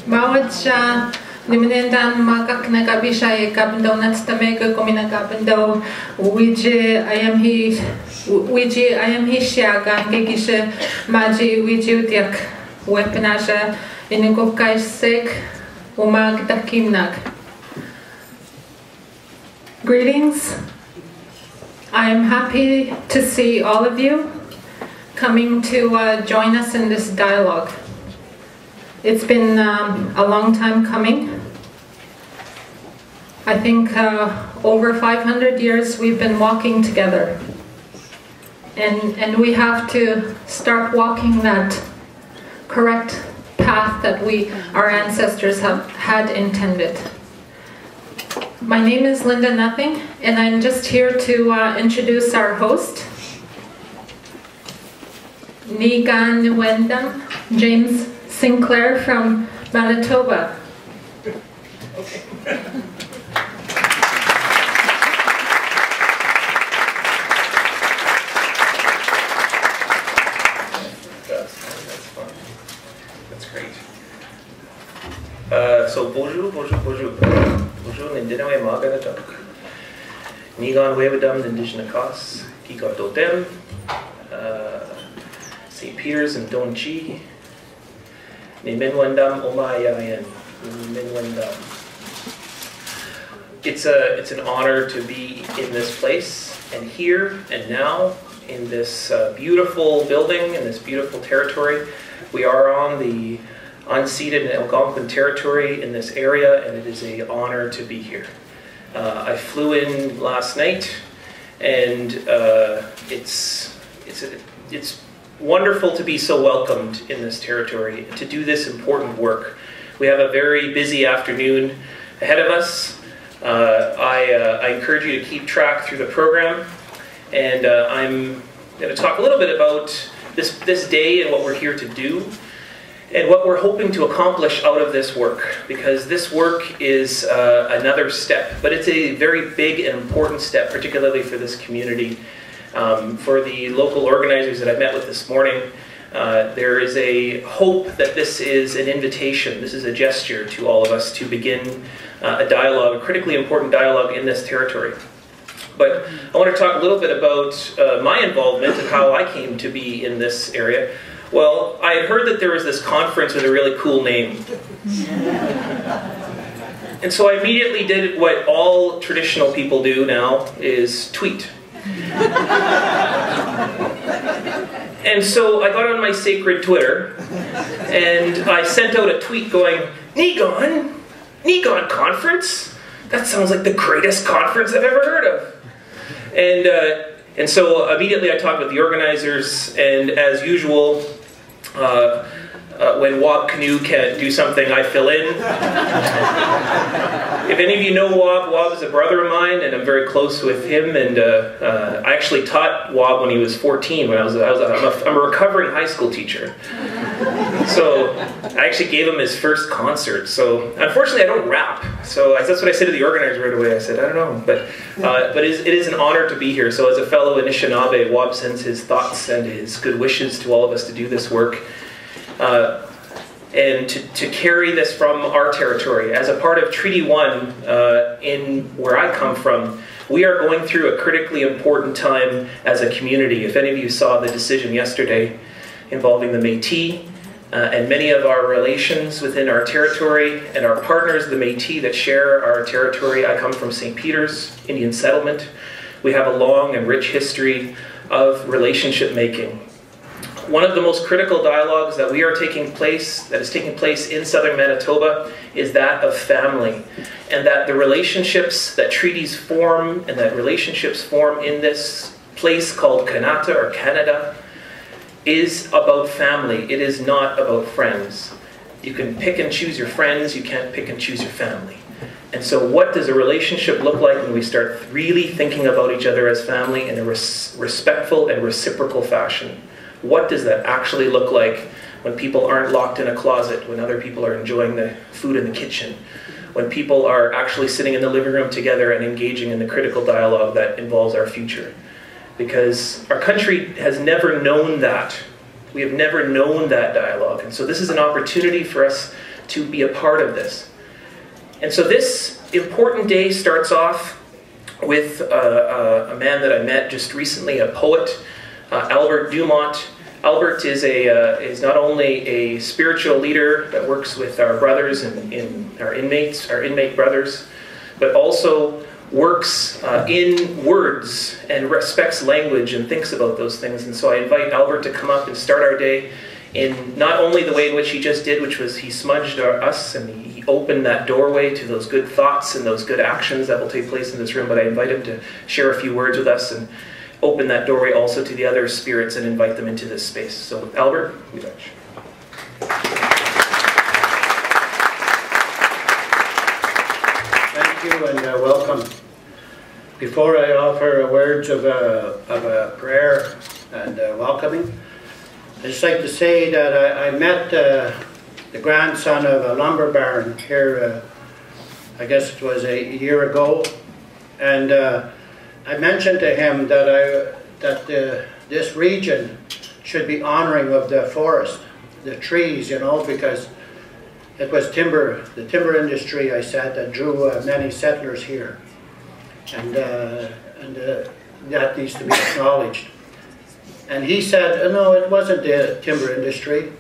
Bawat siya nimenendan makak nagabishay kabindaw natstamega kuminagabindaw wiji ayam hi siyagan gigisha maji wiji utiak wepanasha inukov sek umag takimnag. Greetings. I am happy to see all of you coming to join us in this dialogue. It's been a long time coming. I think over 500 years we've been walking together. And we have to start walking that correct path that our ancestors have had intended. My name is Linda Nothing, and I'm just here to introduce our host, Niigaanwewidam James Sinclair from Manitoba. That's great. So bonjour. Bonjour, Niigaanwewidam Niigaanwewidam Indigenous-Settler Kiikatotem, St. Peter's and Donchi, Niigaanwewidam Omayayan, Niigaanwewidam. It's an honor to be in this place and here and now in this beautiful building, in this beautiful territory. We are on the unceded Algonquin territory in this area, and it is an honor to be here. I flew in last night, and it's wonderful to be so welcomed in this territory, to do this important work. We have a very busy afternoon ahead of us. I encourage you to keep track through the program, and I'm going to talk a little bit about this day and what we're here to do, and what we're hoping to accomplish out of this work, because this work is another step, but it's a very big and important step, particularly for this community. For the local organizers that I met with this morning, there is a hope that this is an invitation, this is a gesture to all of us to begin a dialogue, a critically important dialogue in this territory. But I want to talk a little bit about my involvement and how I came to be in this area. Well, I had heard that there was this conference with a really cool name. And so I immediately did what all traditional people do now, is tweet. And so I got on my sacred Twitter, and I sent out a tweet going, Niigaan conference? That sounds like the greatest conference I've ever heard of. And so immediately I talked with the organizers, and as usual, when Wob Canoe can't do something, I fill in. If any of you know Wob, Wob is a brother of mine, and I'm very close with him. And I actually taught Wob when he was 14. When I'm a recovering high school teacher. So I actually gave him his first concert. So unfortunately, I don't rap. So that's what I said to the organizers right away. I said, I don't know, but it is an honor to be here. So as a fellow Anishinaabe, Wob sends his thoughts and his good wishes to all of us to do this work. And to carry this from our territory. As a part of Treaty 1 in where I come from, we are going through a critically important time as a community. If any of you saw the decision yesterday involving the Métis and many of our relations within our territory and our partners, the Métis that share our territory. I come from St. Peter's, Indian settlement. We have a long and rich history of relationship making. One of the most critical dialogues that is taking place in southern Manitoba is that of family, and that the relationships that treaties form and that relationships form in this place called Kanata or Canada is about family. It is not about friends. You can pick and choose your friends, you can't pick and choose your family. And so what does a relationship look like when we start really thinking about each other as family in a respectful and reciprocal fashion? What does that actually look like when people aren't locked in a closet, when other people are enjoying the food in the kitchen, when people are actually sitting in the living room together and engaging in the critical dialogue that involves our future? Because our country has never known that. We have never known that dialogue. And so this is an opportunity for us to be a part of this. And so this important day starts off with a man that I met just recently, a poet, Albert Dumont. Albert is not only a spiritual leader that works with our brothers and our inmate brothers, but also works in words and respects language and thinks about those things. And so I invite Albert to come up and start our day in not only the way in which he just did, which was he smudged us and he opened that doorway to those good thoughts and those good actions that will take place in this room, but I invite him to share a few words with us and open that doorway also to the other spirits and invite them into this space. So Albert, we got you. Thank you and welcome. Before I offer words of a prayer and welcoming, I'd just like to say that I met the grandson of a lumber baron here, I guess it was a year ago, and I mentioned to him that this region should be honoring of the forest, the trees, you know, because it was the timber industry, I said, that drew many settlers here, and that needs to be acknowledged. And he said, no, it wasn't the timber industry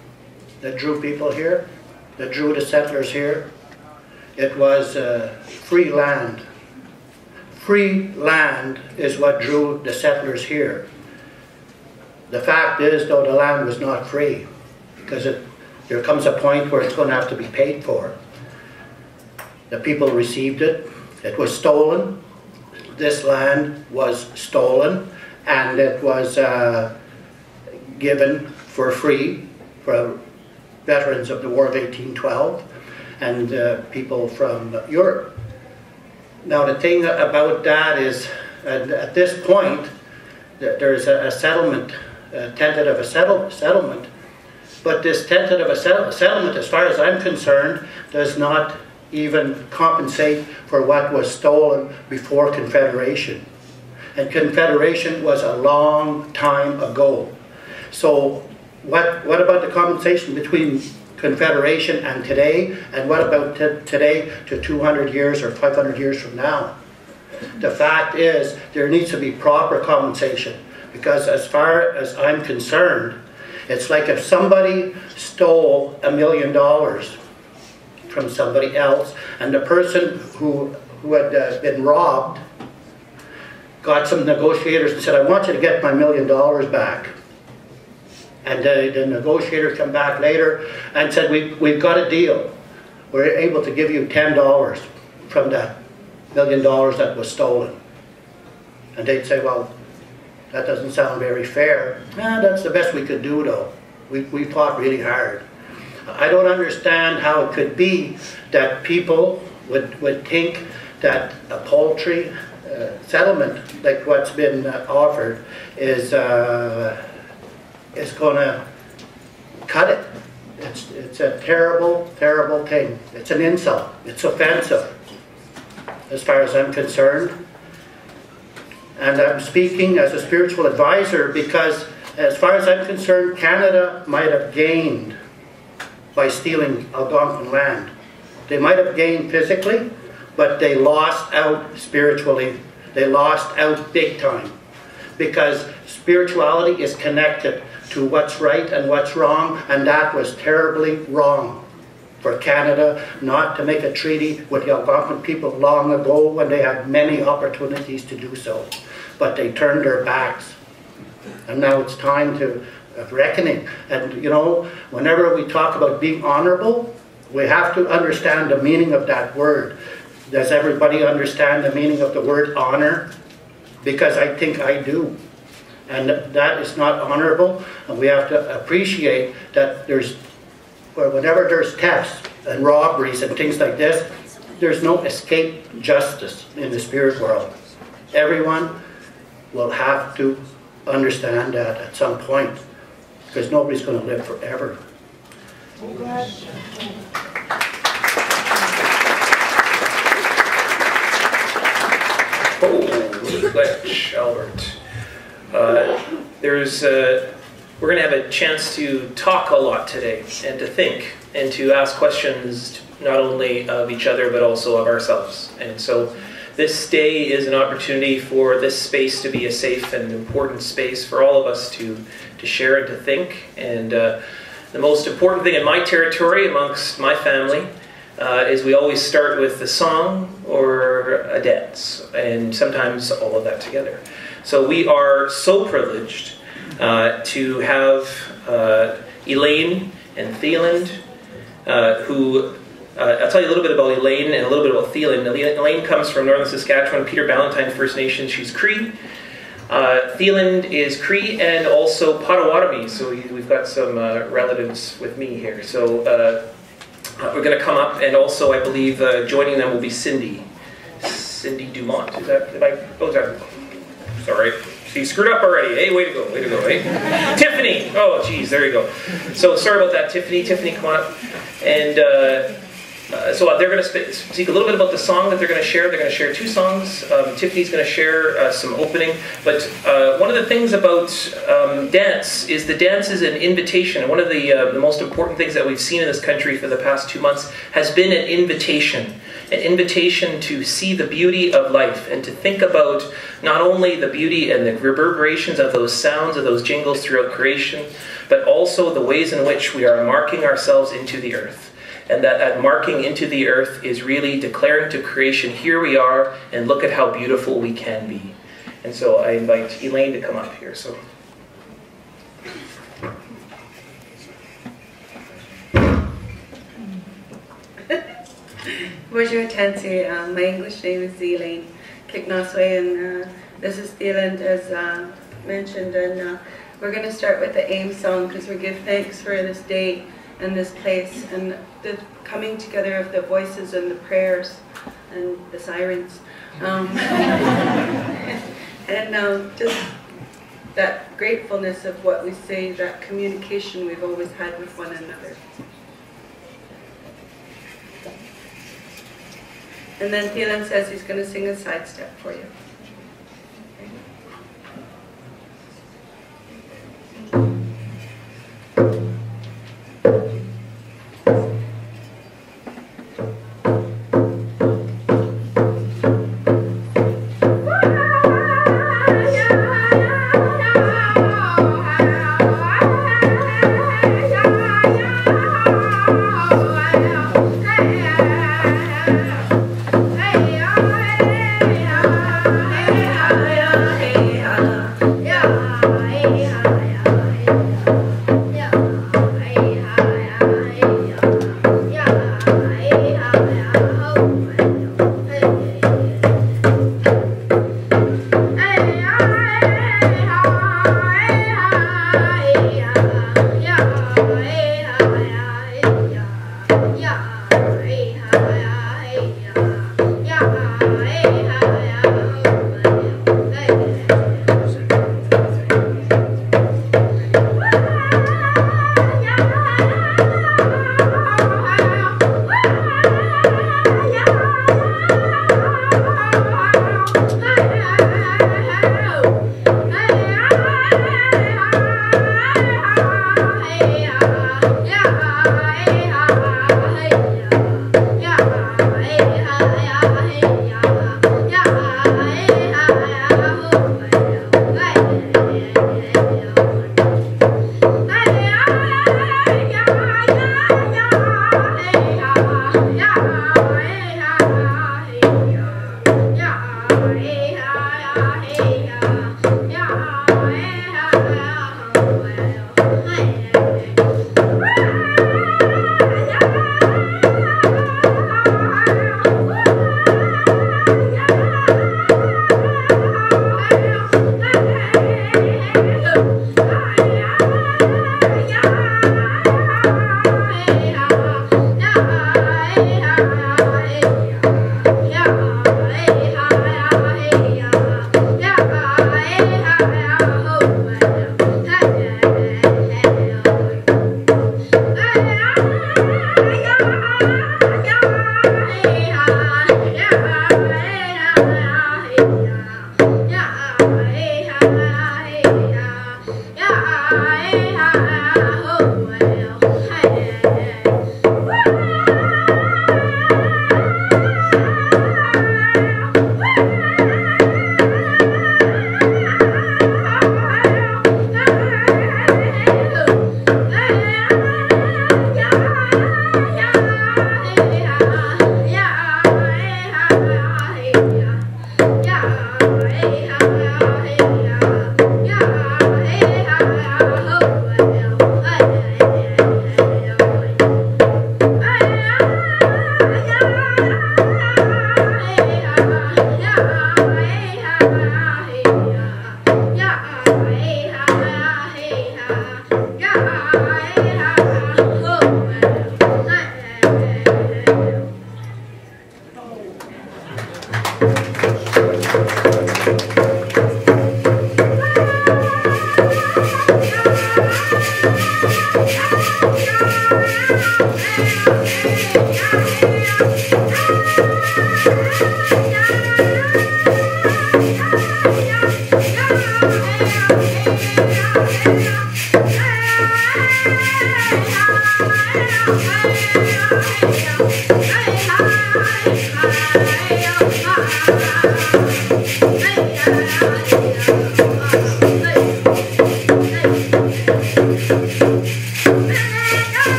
that drew people here, that drew the settlers here. It was free land. Free land is what drew the settlers here. The fact is, though, the land was not free, because there comes a point where it's going to have to be paid for. The people received it. It was stolen. This land was stolen, and it was given for free for veterans of the War of 1812 and people from Europe. Now the thing about that is, at this point, there's a settlement, tentative settlement, but this tentative settlement, as far as I'm concerned, does not even compensate for what was stolen before Confederation. And Confederation was a long time ago. So what about the compensation between Confederation and today, and what about today to 200 years or 500 years from now? The fact is, there needs to be proper compensation, because as far as I'm concerned, it's like if somebody stole $1 million from somebody else, and the person who had been robbed got some negotiators and said, I want you to get my $1 million back. And the negotiators come back later and said, we've got a deal. We're able to give you $10 from that $1 million that was stolen. And they'd say, well, that doesn't sound very fair. Nah, that's the best we could do, though. We fought really hard. I don't understand how it could be that people would think that a paltry settlement like what's been offered is going to cut it. It's a terrible, terrible thing. It's an insult. It's offensive, as far as I'm concerned. And I'm speaking as a spiritual advisor because, as far as I'm concerned, Canada might have gained by stealing Algonquin land. They might have gained physically, but they lost out spiritually. They lost out big time, because spirituality is connected to what's right and what's wrong, and that was terribly wrong for Canada not to make a treaty with the Algonquin people long ago when they had many opportunities to do so. But they turned their backs. And now it's time of reckoning. And you know, whenever we talk about being honorable, we have to understand the meaning of that word. Does everybody understand the meaning of the word honor? Because I think I do. And that is not honorable, and we have to appreciate that whenever there's thefts and robberies and things like this, there's no escape justice in the spirit world. Everyone will have to understand that at some point, because nobody's going to live forever. Holy glitch, Albert. We're going to have a chance to talk a lot today and to think. and to ask questions not only of each other but also of ourselves. And so this day is an opportunity for this space to be a safe and important space for all of us to share and to think. And the most important thing in my territory amongst my family is we always start with a song or a dance, and sometimes all of that together. So we are so privileged to have Elaine and Theland, who, I'll tell you a little bit about Elaine and a little bit about Theland. Elaine comes from northern Saskatchewan, Peter Ballantyne First Nation. She's Cree. Theland is Cree and also Potawatomi, so we've got some relatives with me here. So we're going to come up, and also I believe joining them will be Cindy Dumont. Is that, sorry. She screwed up already. Hey, way to go, hey? Tiffany! Oh, geez, there you go. So sorry about that, Tiffany. Tiffany, come on up. And so they're going to speak a little bit about the song that they're going to share. They're going to share two songs. Tiffany's going to share some opening. But one of the things about dance is the dance is an invitation. And one of the most important things that we've seen in this country for the past 2 months has been an invitation. An invitation to see the beauty of life and to think about not only the beauty and the reverberations of those sounds, of those jingles throughout creation, but also the ways in which we are marking ourselves into the earth. And that marking into the earth is really declaring to creation, here we are, and look at how beautiful we can be. And so I invite Elaine to come up here. So. Bonjour Tansy, my English name is Elaine Kicknosway, and this is Theland, as mentioned, and we're going to start with the AIM song because we give thanks for this day and this place and the coming together of the voices and the prayers and the sirens, and just that gratefulness of what we say, that communication we've always had with one another. And then Theland says he's going to sing a sidestep for you. Hey,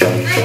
Hey!